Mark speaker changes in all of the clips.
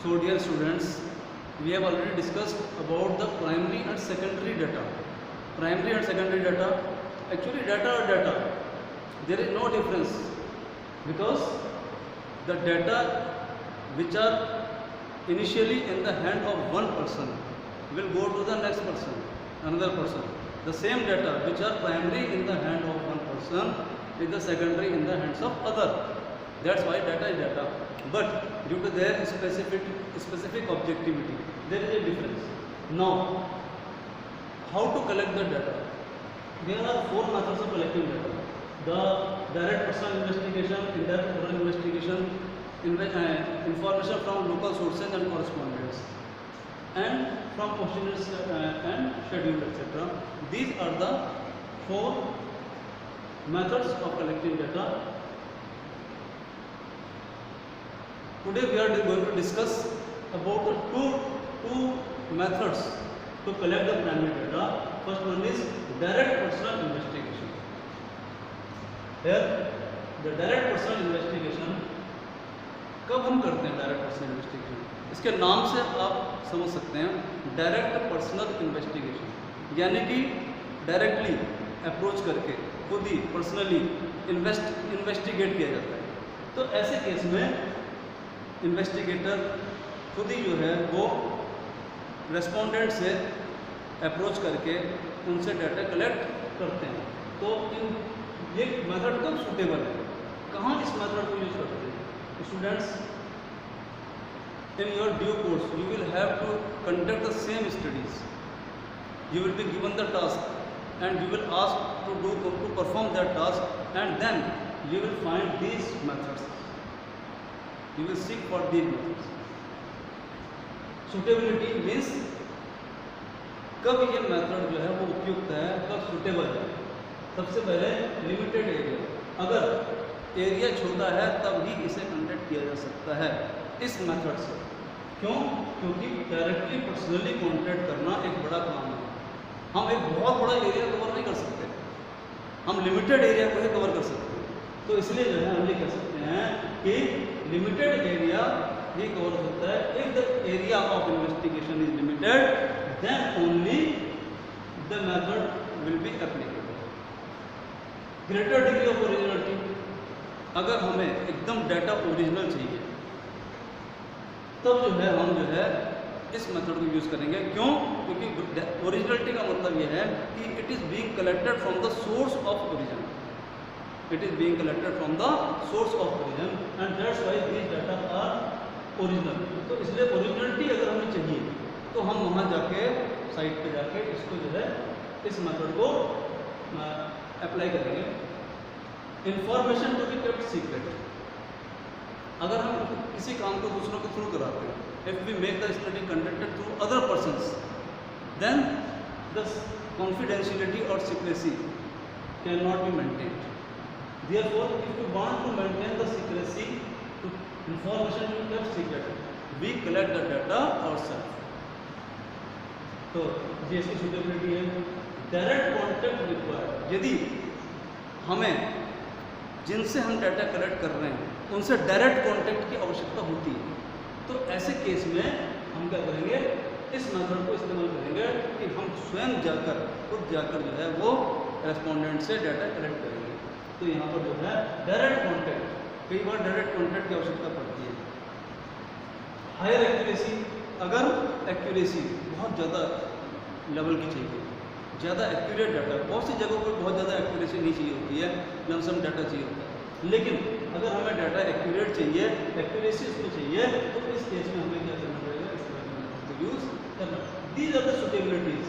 Speaker 1: So dear students, we have already discussed about the primary and secondary data. Primary and secondary data, actually data are data. There is no difference because the data which are initially in the hand of one person will go to the next person, another person. The same data which are primary in the hand of one person is the secondary in the hands of other. That's why data is data. But due to their specific objectivity, there is a difference. Now, how to collect the data? There are four methods of collecting data: the direct personal investigation, indirect oral investigation, information from local sources and correspondence, and from questionnaires and schedule, etc. These are the four methods of collecting data. Today we are going to discuss about the two methods to collect the primary data. First one is direct personal investigation. Here, the direct personal investigation, कब हम करते हैं direct personal investigation? इसके नाम से आप समझ सकते हैं डायरेक्ट पर्सनल इन्वेस्टिगेशन, यानी कि डायरेक्टली अप्रोच करके खुद ही पर्सनली इन्वेस्टिगेट किया जाता है. तो ऐसे केस में इन्वेस्टिगेटर खुद ही जो है वो रेस्पोंडेंट से अप्रोच करके उनसे डाटा कलेक्ट करते हैं. तो ये मेथड कब सूटेबल है, कहाँ इस मेथड को यूज करते हैं? Students, in your due course you will have to conduct the same studies. You will be given the task and you will ask to perform that task, and then you will find these methods. You will seek for these methods. Suitability means कब ये method जो है वो उपयुक्त है, कब suitable है. सबसे पहले लिमिटेड एरिया, अगर एरिया छोटा है तब ही इसे कंडक्ट किया जा सकता है इस मेथड से. क्यों? क्योंकि डायरेक्टली पर्सनली कॉन्टैक्ट करना एक बड़ा काम है. हम एक बहुत बड़ा एरिया कवर नहीं कर सकते, हम लिमिटेड एरिया को ही कवर कर सकते हैं. तो इसलिए जो है हम ये कह सकते हैं कि लिमिटेड एरिया ही कवर होता है. If the area of investigation is limited, then only the method will be applicable. Greater degree of originality, अगर हमें एकदम डाटा ओरिजिनल चाहिए तब जो है हम जो है इस मेथड को यूज़ करेंगे. क्यों? क्योंकि ओरिजिनलिटी का मतलब यह है कि it is being collected from the source of origin. It is being collected from the source of origin and that's why these data are original. तो इसलिए ओरिजिनलिटी अगर हमें चाहिए तो हम वहाँ जाके साइट पे जाके इसको जो है इस मेथड को अप्लाई करेंगे. Information to be kept secret, अगर हम किसी काम को दूसरों के थ्रू कराते हैं, if we make the study conducted through other persons, then the confidentiality और secrecy can not be maintained. Therefore, if we want to maintain the secrecy, to information will be kept secret. We collect the data ourselves. तो ये इसकी suitability है. Direct contact required, यदि हमें जिनसे हम data collect कर रहे हैं उनसे डायरेक्ट कॉन्टैक्ट की आवश्यकता होती है, तो ऐसे केस में हम क्या करेंगे, इस मेथड को इस्तेमाल करेंगे कि हम स्वयं जाकर खुद जाकर जो है वो रेस्पोंडेंट से डाटा कलेक्ट करेंगे. तो यहाँ पर जो है डायरेक्ट कॉन्टैक्ट, कई बार डायरेक्ट कॉन्टैक्ट की आवश्यकता पड़ती है. हायर एक्यूरेसी, अगर एक्यूरेसी बहुत ज़्यादा लेवल की चाहिए, ज़्यादा एक्यूरेट डाटा, बहुत सी जगहों पर बहुत ज़्यादा एक्यूरेसी नहीं चाहिए होती है, लमसम डाटा चाहिए होता है. लेकिन अगर हमें डाटा एक्यूरेट चाहिए, एक्यूरेसी उसमें चाहिए, तो इस केस में हमें क्या करना पड़ेगा, इस तरह का यूज़ करना. These are the suitabilities: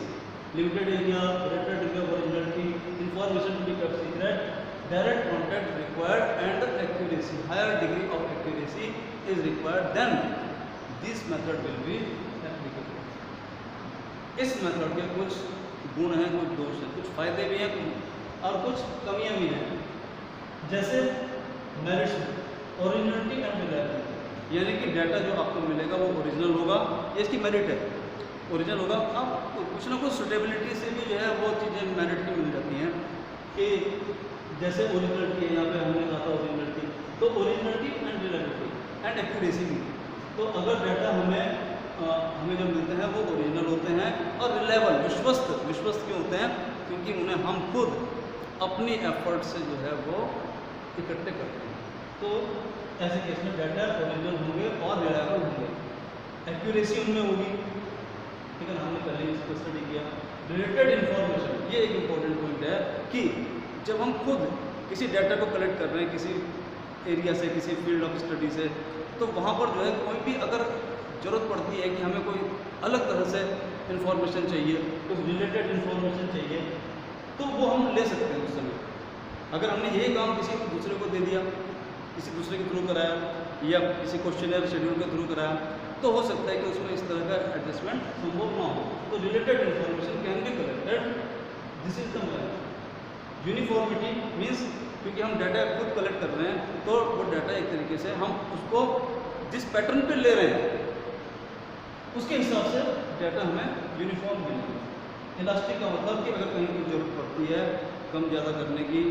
Speaker 1: limited area, greater degree of originality, information to be kept secret, direct contact required and accuracy, higher degree of accuracy is required, then this method will be applicable. इस method के कुछ गुण हैं, कुछ दोष हैं, कुछ फायदे भी हैं और कुछ कमियां भी हैं. जैसे मेरिट, ओरिजिनलिटी एंड रिलायबिलिटी, यानी कि डाटा जो आपको मिलेगा वो ओरिजिनल होगा, ये इसकी मेरिट है, ओरिजिनल होगा. अब कुछ ना कुछ सुटेबिलिटी से भी जो है वो चीज़ें मेरिट की मिल जाती हैं कि जैसे ओरिजिनलिटी है, यहाँ पे हमने कहा था ओरिजिनलिटी, तो originality and reliability and accuracy भी. तो अगर डाटा हमें जो मिलते हैं वो ओरिजिनल होते हैं और रिलायबल, विश्वस्त क्यों होते हैं? क्योंकि उन्हें हम खुद अपनी एफर्ट से जो है वो इकट्ठे करते हैं। तो ऐसे केस में डाटा ओरिजिनल होंगे और रिलायबल होंगे, एक्यूरेसी उनमें होगी, ठीक है ना, हमने पहले इसको स्टडी किया। रिलेटेड इन्फॉर्मेशन, ये एक इम्पॉर्टेंट पॉइंट है कि जब हम खुद किसी डाटा को कलेक्ट कर रहे हैं किसी एरिया से, किसी फील्ड ऑफ स्टडी से, तो वहाँ पर जो है कोई भी अगर ज़रूरत पड़ती है कि हमें कोई अलग तरह से इन्फॉर्मेशन चाहिए, कुछ रिलेटेड इन्फॉर्मेशन चाहिए, तो वो हम ले सकते हैं उस समय। अगर हमने यही काम किसी दूसरे को दे दिया, किसी दूसरे के थ्रू कराया या किसी क्वेश्चनर शेड्यूल के थ्रू कराया, तो हो सकता है कि उसमें इस तरह का एडजस्टमेंट संभव ना हो। तो related information can be collected, this is the method. Uniformity means क्योंकि हम डाटा खुद कलेक्ट कर रहे हैं तो वो डाटा एक तरीके से हम उसको जिस पैटर्न पे ले रहे हैं उसके हिसाब से डाटा हमें यूनिफॉर्म मिलेगा। इलास्टिक का मतलब कि अगर कहीं की जरूरत पड़ती है कम ज़्यादा करने की,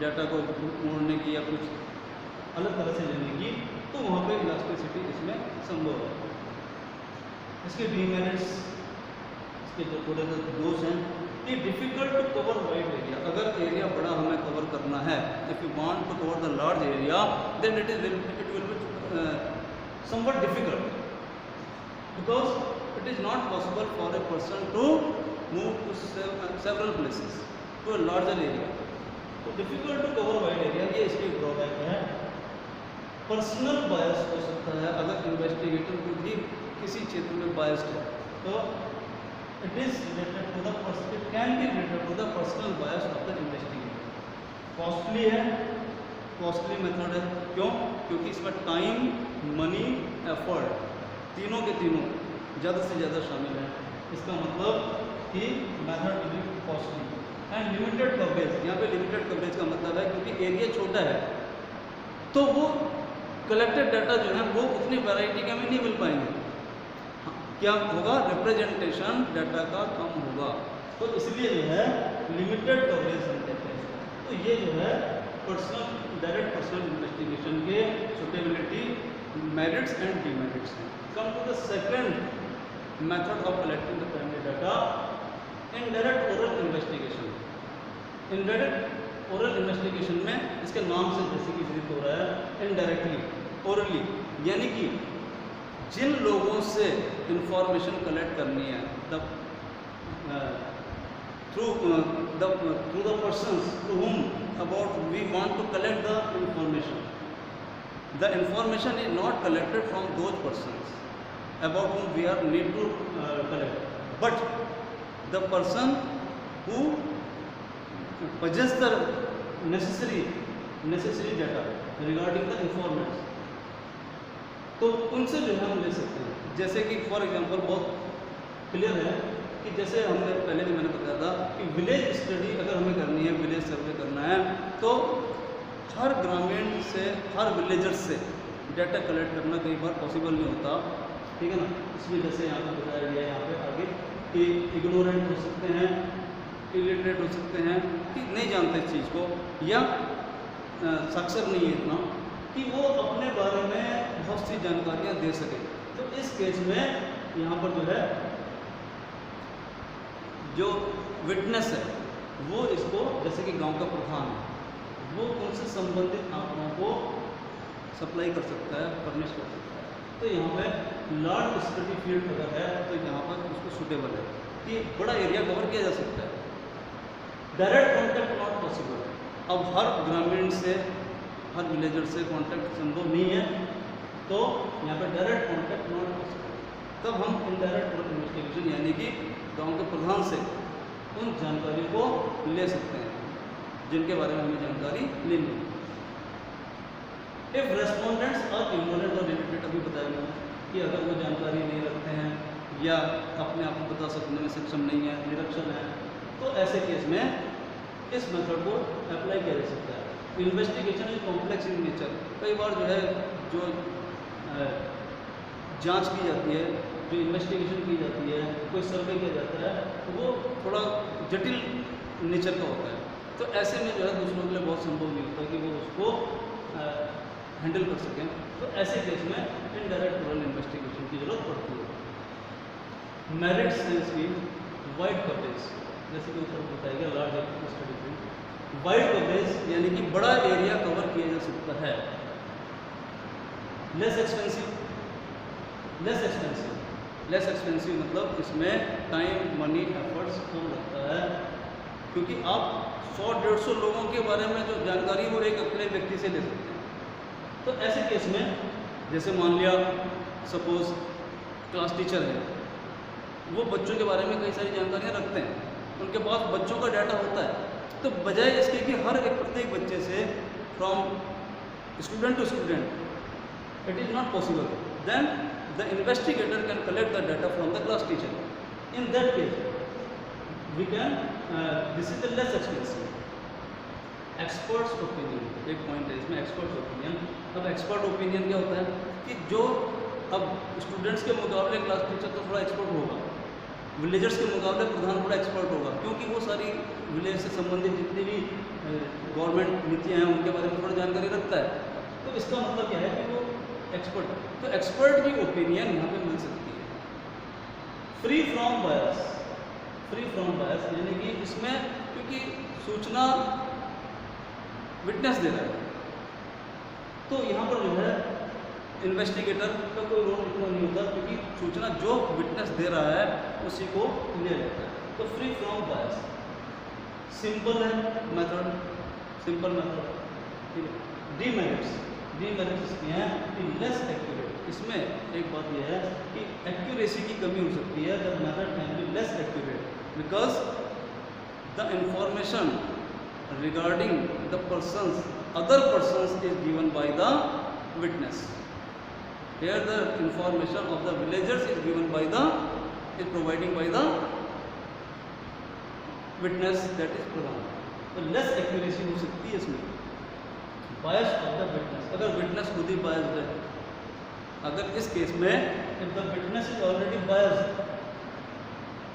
Speaker 1: डाटा को मोड़ने की या कुछ अलग तरह से लेने की, तो वहाँ पे इलास्टिसिटी इसमें संभव है। इसके डीमेरिट्स, इसके जो थोड़े से दोष हैं, कि difficult to cover wide area. अगर एरिया बड़ा हमें कवर करना है, if you want to cover the large area then it will be somewhat difficult because it is not possible for a person to move to several places to a larger area. तो difficult to cover wide area, ये इसकी drawback है। Personal bias हो सकता है, अगर investigator खुद ही किसी क्षेत्र में बायस्ड है तो it is related to the person, it can be related to the personal bias of the investigator. Costly है, कॉस्टली मेथड है, क्यों? क्योंकि इसमें टाइम, मनी, एफर्ट तीनों के तीनों ज़्यादा से ज़्यादा शामिल है। इसका मतलब कि method B costly and limited coverage. यहाँ पे लिमिटेड कवरेज का मतलब है क्योंकि एरिया छोटा है तो वो कलेक्टेड डाटा जो है वो उतनी वैरायटी के हमें नहीं मिल पाएंगे। क्या होगा? रिप्रेजेंटेशन डाटा का कम होगा, तो इसलिए जो है लिमिटेड कवरेज हम कहते हैं इसको। तो ये जो है पर्सनल डायरेक्ट पर्सनल इन्वेस्टिगेशन के सुटेबिलिटी, मेरिट्स एंड डीमेरिट्स हैं। Come to the second method of collecting the primary data, indirect oral investigation. Indirect oral investigation में इसके नाम से जैसे कि सिद्ध हो रहा है इनडायरेक्टली, ओरली, यानी कि जिन लोगों से इंफॉर्मेशन कलेक्ट करनी है through the persons to whom about we want to collect the information is not collected from those persons about whom we are need to collect, but the person who possess the necessary data regarding the informants, तो उनसे जो है हम ले सकते हैं। जैसे कि फॉर एग्जांपल बहुत क्लियर है कि जैसे हमने पहले भी मैंने बताया था कि विलेज स्टडी अगर हमें करनी है, विलेज सर्वे करना है, तो हर ग्रामीण से, हर विलेजर से डाटा कलेक्ट करना कई बार पॉसिबल नहीं होता, ठीक है ना। इसमें जैसे यहाँ पर बताया गया है यहाँ पे आगे कि इग्नोरेंट हो सकते हैं, इलिटरेट हो सकते हैं, कि नहीं जानते इस चीज़ को, या साक्षर नहीं है इतना कि वो अपने बारे में बहुत सी जानकारियाँ दे सके। तो इस केस में यहाँ पर जो है जो विटनेस है वो इसको, जैसे कि गांव का प्रधान है, वो उनसे संबंधित आंकड़ों को सप्लाई कर सकता है, फर्निश कर सकता है। तो यहाँ पे लार्ज स्टडी फील्ड अगर है तो यहाँ पर उसको सूटेबल है कि बड़ा एरिया कवर किया जा सकता है। Direct contact not possible. अब हर ग्रामीण से, हर विलेजर से कॉन्टैक्ट संभव नहीं है, तो यहाँ पर डायरेक्ट कॉन्टैक्ट नॉट पॉसिबल। तब हम इनडायरेक्ट इन्वेस्टिगेशन यानी कि गांव के प्रधान से उन जानकारी को ले सकते हैं जिनके बारे में हमें जानकारी लेनी है। इफ रेस्पोंडेंट्स आर इग्नोरेंट और रिलेटेड, अभी बताया गया कि अगर वो जानकारी नहीं रखते हैं या अपने आप को बता सकने में सक्षम नहीं है, निरक्षर है, तो ऐसे केस में इस मेथड को अप्लाई किया जा सकता है। Investigation is complex in nature. कई बार जो है जो जांच की जाती है, जो इन्वेस्टिगेशन की जाती है, कोई सर्वे किया जाता है, तो वो थोड़ा जटिल नेचर का होता है। तो ऐसे में जो है दूसरों के लिए बहुत संभव नहीं होता कि वो उसको हैंडल कर सकें, तो ऐसे केस में इनडायरेक्ट ओरल इन्वेस्टिगेशन की जरूरत पड़ती है। मेरिट सेंस की वाइड कवरेज, जैसे कि ऊपर बताया गया large study field, wide coverage यानी कि बड़ा एरिया कवर किया जा सकता है। लेस एक्सपेंसिव मतलब इसमें टाइम, मनी, एफर्ट्स कम लगता है, क्योंकि आप 100-150 लोगों के बारे में जो जानकारी वो एक अकेले व्यक्ति से ले सकते हैं। तो ऐसे केस में जैसे मान लिया सपोज क्लास टीचर है, वो बच्चों के बारे में कई सारी जानकारियाँ रखते हैं, उनके पास बच्चों का डाटा होता है, तो बजाय इसके कि हर एक प्रत्येक बच्चे से from student to student, it is not possible, then the investigator can collect the data from the class teacher. In that case we can this is the less expensive. Experts opinion, एक point है इसमें, experts opinion. अब expert opinion क्या होता है कि जो अब स्टूडेंट्स के मुकाबले क्लास टीचर तो थोड़ा एक्सपर्ट होगा, विलेजर्स के मुकाबले प्रधान थोड़ा एक्सपर्ट होगा, क्योंकि वो सारी विलेज से संबंधित जितनी भी गवर्नमेंट नीतियाँ हैं उनके बारे में थोड़ा जानकारी रखता है। तो इसका मतलब क्या है कि वो एक्सपर्ट, तो एक्सपर्ट की ओपिनियन यहाँ पे मिल सकती है। फ्री फ्रॉम बायस यानी कि इसमें क्योंकि सूचना विटनेस दे रहा है, तो यहाँ पर जो है इन्वेस्टिगेटर का कोई रोल इतना नहीं होता, क्योंकि सूचना जो विटनेस दे रहा है उसी को लिया जाता है। तो फ्री फ्रॉम बायस, सिंपल है मेथड, सिंपल मेथड, ठीक है। डीमेरिट्स इसकी हैं कि लेस एक्यूरेट, इसमें एक बात यह है कि एक्यूरेसी की कमी हो सकती है, the method can be less accurate because the information regarding the other persons is given by the witness. Here the information of the villagers is providing by the witness, that is प्रधान। तो less accuracy हो सकती है इसमें। बायस of the witness, अगर witness खुद ही biased है, अगर इस केस में if the witness is already biased,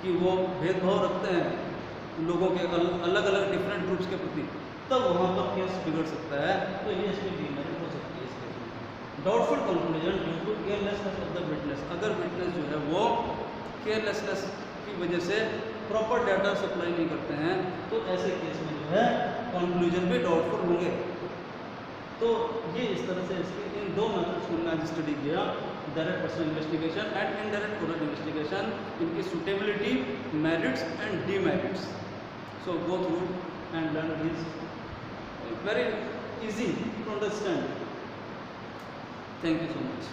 Speaker 1: कि वो भेदभाव रखते हैं लोगों के अलग अलग डिफरेंट ग्रुप्स के प्रति, तब वहाँ पर केस बिगड़ सकता है। तो ये इसकी डीमेरिट हो सकती है इस केस में। Doubtful conclusion due to carelessness of the witness, अगर विटनेस जो है वो केयरलेसनेस की वजह से प्रॉपर डाटा सप्लाई नहीं करते हैं, तो ऐसे केस में जो है कंक्लूजन भी डाउटफुल होंगे। तो ये इस तरह से इसके इन दो मेथड्स को हमने आज स्टडी किया, direct personal investigation and indirect oral investigation, इनकी suitability, merits and demerits. So go through and learn this, very easy to understand. Thank you so much.